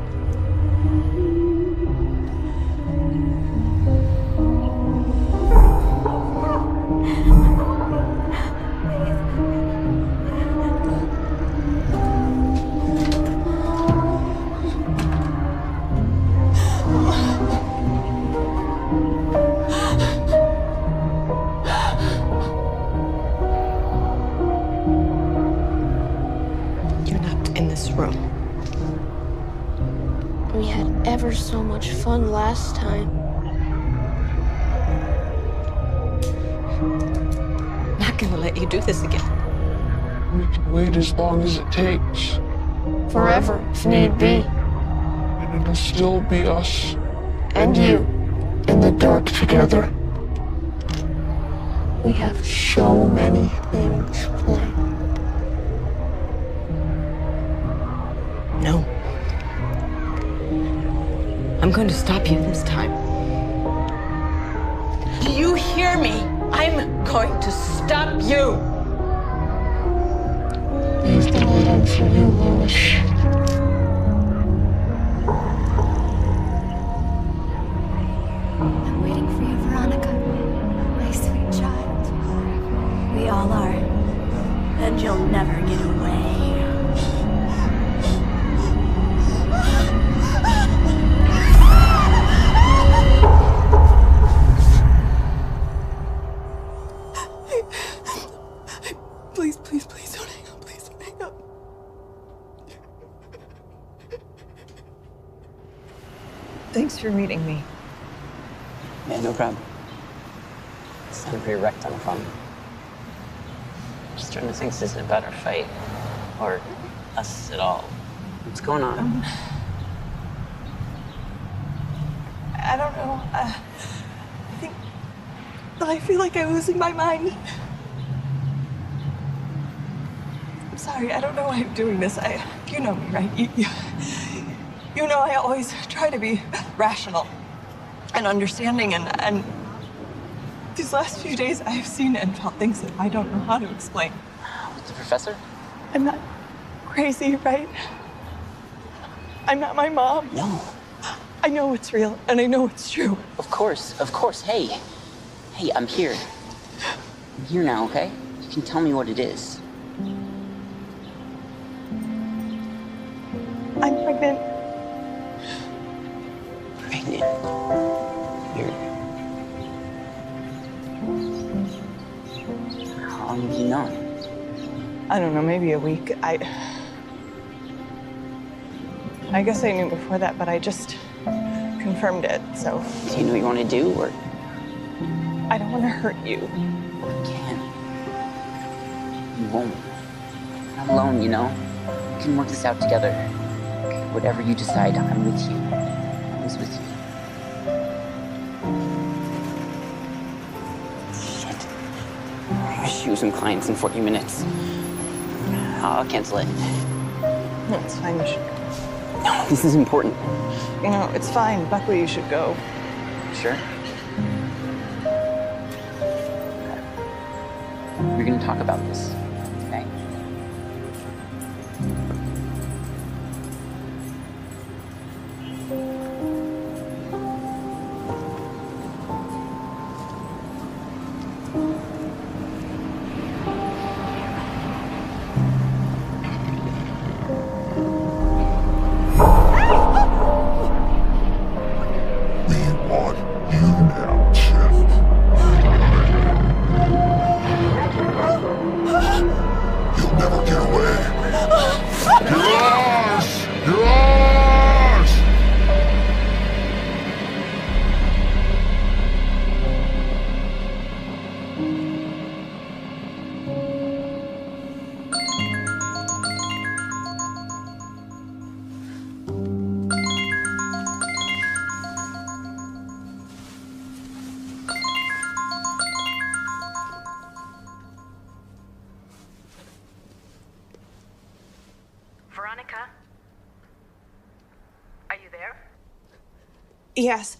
We had ever so much fun last time. I'm not gonna let you do this again. We can wait as long as it takes. Forever, if need be. And it'll still be us. And you. In the dark together. We have So many things planned. No. I'm going to stop you this time. Do you hear me? I'm going to stop you. Leave the light on for you, Lois. Thanks for meeting me. Yeah, no problem. You sound pretty wrecked on the phone. Just trying to think this isn't about our fight. Or us at all. What's going on? I don't know. I feel like I'm losing my mind. I'm sorry, I don't know why I'm doing this. You know me, right? You know I always try to be rational and understanding, and these last few days I've seen and felt things that I don't know how to explain. With the professor? I'm not crazy, right? I'm not my mom. No. I know it's real, and I know it's true. Of course. Hey, I'm here. I'm here now, okay? You can tell me what it is. I'm pregnant. Pregnant? You're... How long have you known? I don't know, maybe a week. I guess I knew before that, but I just confirmed it, so. Do you know what you want to do, or? I don't want to hurt you. You can't. You won't. You're not alone, you know? We can work this out together. Whatever you decide, I'm with you. I'm always with you. Shit. I have a shoot some clients in 40 minutes. I'll cancel it. No, it's fine, you should go. No, this is important. No, it's fine. Buckley, you should go. Sure? Okay. We're gonna talk about this, okay? Yes.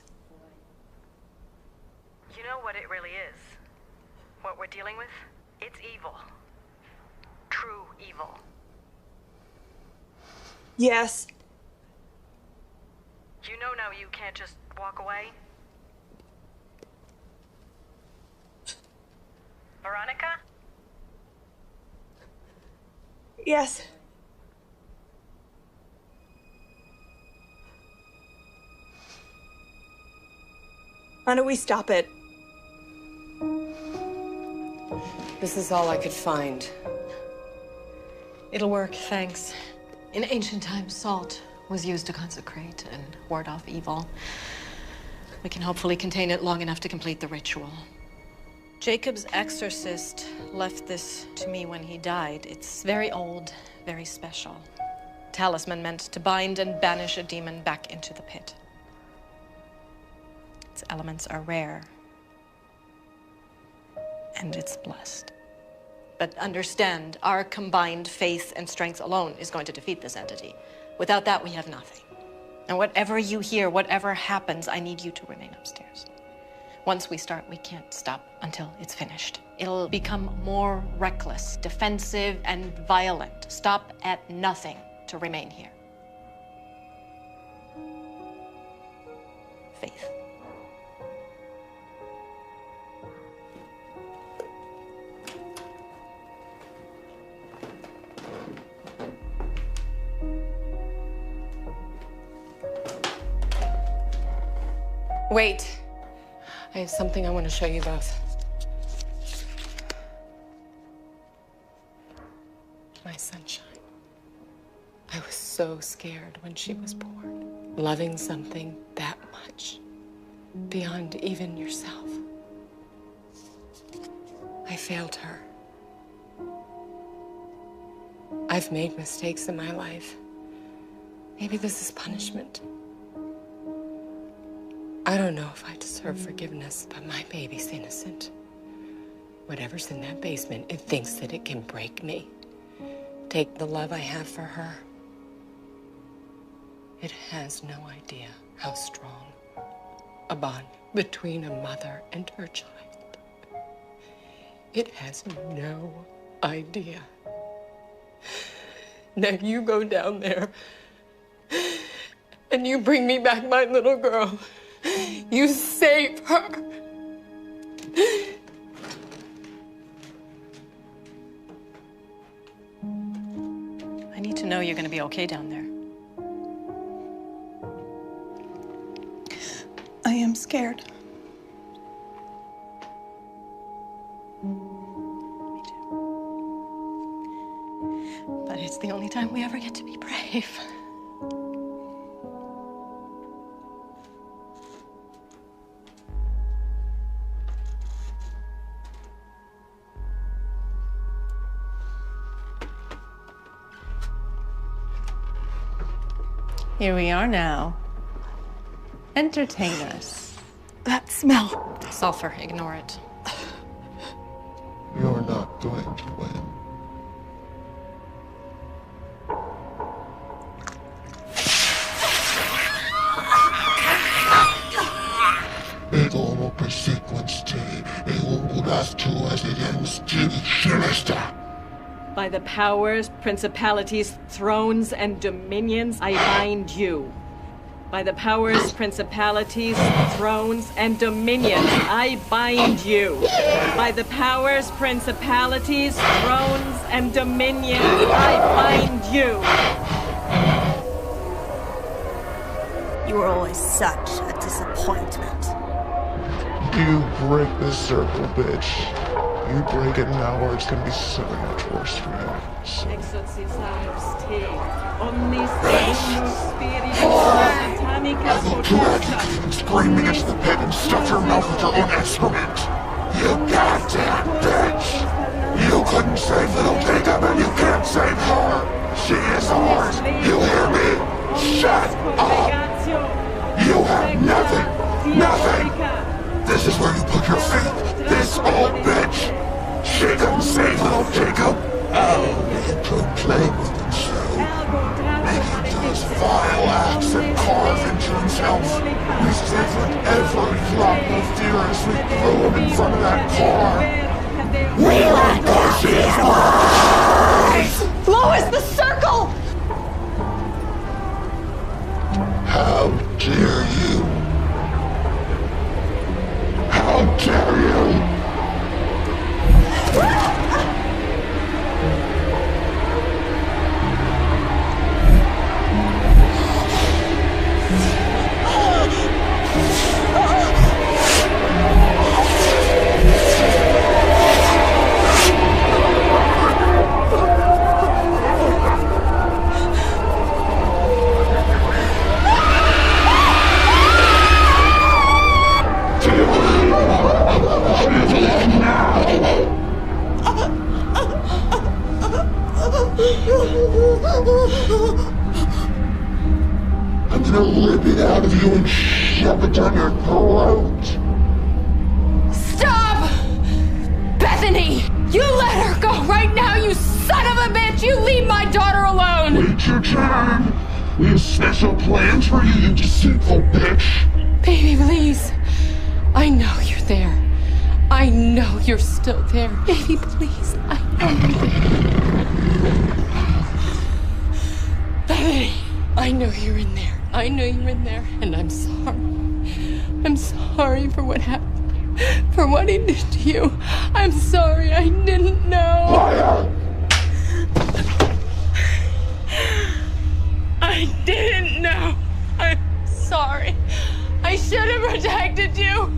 You know what it really is? What we're dealing with? It's evil. True evil. Yes. You know now you can't just walk away? Veronica? Yes. Why don't we stop it? This is all I could find. It'll work, thanks. In ancient times, salt was used to consecrate and ward off evil. We can hopefully contain it long enough to complete the ritual. Jacob's exorcist left this to me when he died. It's very old, very special. Talisman meant to bind and banish a demon back into the pit. Its elements are rare. And it's blessed. But understand, our combined faith and strength alone is going to defeat this entity. Without that, we have nothing. And whatever you hear, whatever happens, I need you to remain upstairs. Once we start, we can't stop until it's finished. It'll become more reckless, defensive, and violent. Stop at nothing to remain here. Faith. Wait. I have something I want to show you both. My sunshine. I was so scared when she was born. Loving something that beyond even yourself. I failed her. I've made mistakes in my life. Maybe this is punishment. I don't know if I deserve forgiveness, but my baby's innocent. Whatever's in that basement, it thinks that it can break me. Take the love I have for her. It has no idea how strong a bond between a mother and her child. It has no idea. Now you go down there and you bring me back my little girl. You save her. I need to know you're going to be okay down there. I am scared. Me too. But it's the only time we ever get to be brave. Here we are now. Entertain us. That smell. Sulfur, ignore it. You're not going to win. Ego per sequence T, e to as it ends G, sinister. By the powers, principalities, thrones, and dominions, I bind you. By the powers, principalities, thrones, and dominions, I bind you. By the powers, principalities, thrones, and dominions, I bind you. You were always such a disappointment. You break this circle, bitch. You break it now or it's gonna be so much worse for you. So. I will drag you screaming into the pit and stuff your mouth with your own excrement. You goddamn bitch! You couldn't save little Jacob and you can't save her! She is ours! You hear me? Shut up! You have nothing! Nothing! This is where you put your feet! This old bitch! She couldn't save little Jacob! Oh, you could play with him so. Making those vile acts and carve into himself. We savored every drop of fear as we threw him in front of that car. We let push his words! Lois, the circle! How dare you? How dare you? I'm gonna rip it out of you and shove it down your throat. Stop! Bethany! You let her go right now, you son of a bitch! You leave my daughter alone! Wait your turn. We have special plans for you, you deceitful bitch. Baby, please. I know you're there. I know you're still there. Baby, please. I know you're there. Bethany, I know you're in there. I know you're in there. And I'm sorry. I'm sorry for what happened. For what he did to you. I'm sorry. I didn't know. Liar! I didn't know. I'm sorry. I should have protected you.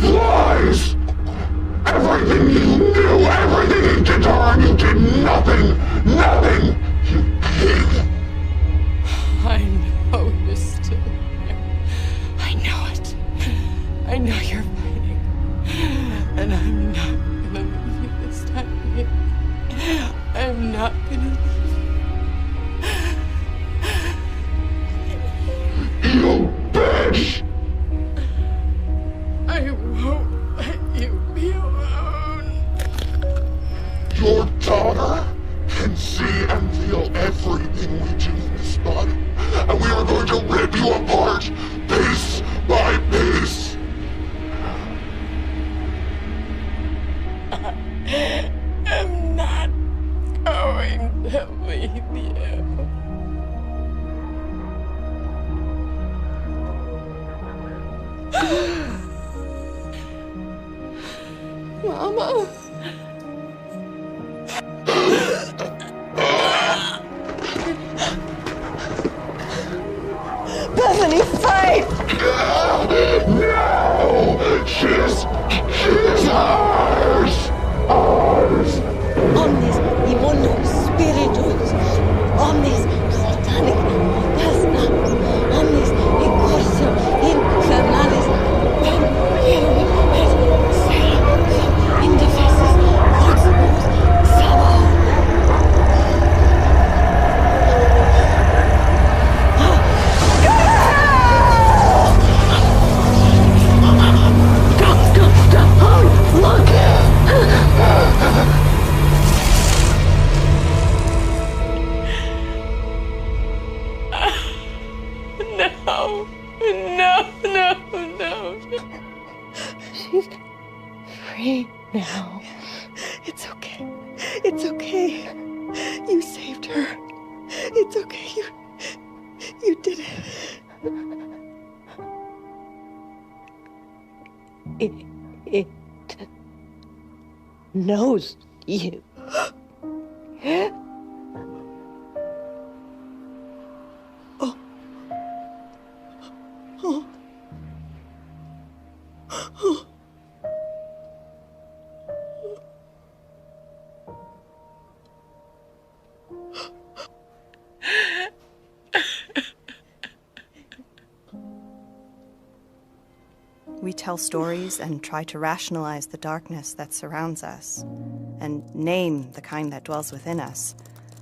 Lies! Everything you knew, everything you did to her, you did nothing! Nothing! You pig! I know you're still there. I know it. Mama. Bethany, fight! No! She's ours! Ours! Omnis immunos spiritus, omnis satanic pesta, omnis incursum infernalis, benverum et serum indefensis proximus sabor. No. She's free now. It's okay. It's okay. You saved her. It's okay. You did it. It knows you. We tell stories and try to rationalize the darkness that surrounds us, and name the kind that dwells within us.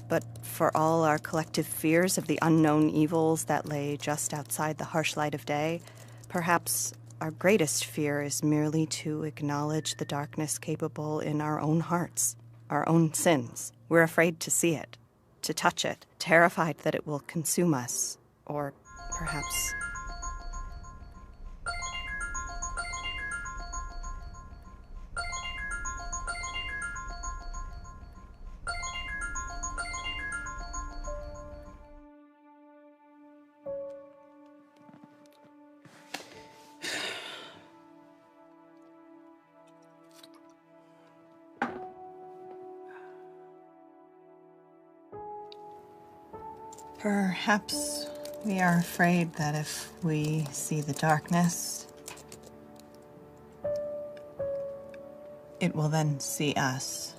But for all our collective fears of the unknown evils that lay just outside the harsh light of day, perhaps our greatest fear is merely to acknowledge the darkness capable in our own hearts, our own sins. We're afraid to see it, to touch it, terrified that it will consume us, or perhaps... Perhaps we are afraid that if we see the darkness, it will then see us.